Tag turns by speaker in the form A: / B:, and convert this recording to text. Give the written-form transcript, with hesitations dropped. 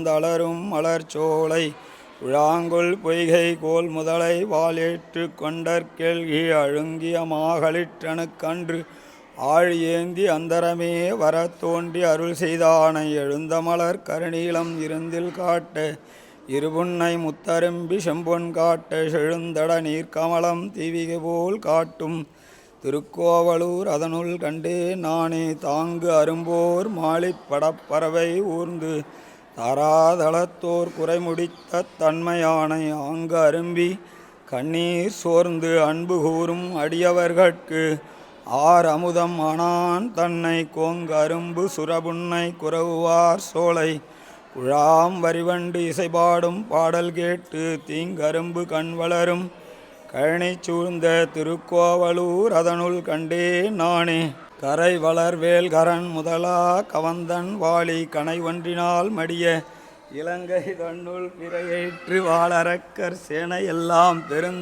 A: தளரும் மலர்ச்சோலை விழாங்குள் பொய்கை கோல் முதலை வாளேற்று கொண்டற்கெல்கி அழுங்கிய மாகளிற்றனுக்கன்று ஆழி ஏந்தி அந்தரமே வரத் தோன்றி அருள் செய்தானை எழுந்தமலர் கருநீலம் இருந்தில் காட்ட இருபுன்னை முத்தரும்பி செம்பொன் காட்ட செழுந்தட நீர்க்கமலம் தீவிகை போல் காட்டும் திருக்கோவலூர் அதனுள் கண்டே நானே தாங்கு அரும்போர் மாளிப் படப்பறவை ஊர்ந்து தாராதளத்தோர் குறைமுடித்த தன்மையானை ஆங்கு அரும்பி கண்ணீர் சோர்ந்து அன்பு கூறும் அடியவர்கட்கு ஆர் அமுதம் ஆனான் தன்னை கோங்கு அரும்பு சுரபுன்னை குரவுவார் சோலை குழாம் வரிவண்டு இசைபாடும் பாடல் கேட்டு தீங்கரும்பு கண் வளரும் கழனி சூழ்ந்த திருக்கோவலூர் அதனுள் கண்டே நானே கரை வளர்வேல் கரண் முதலா கவந்தன் வாளி கனை ஒன்றினால் மடிய இலங்கை தன்னுள் பிறையேற்று வாளரக்கர் சேனை எல்லாம் பெருந்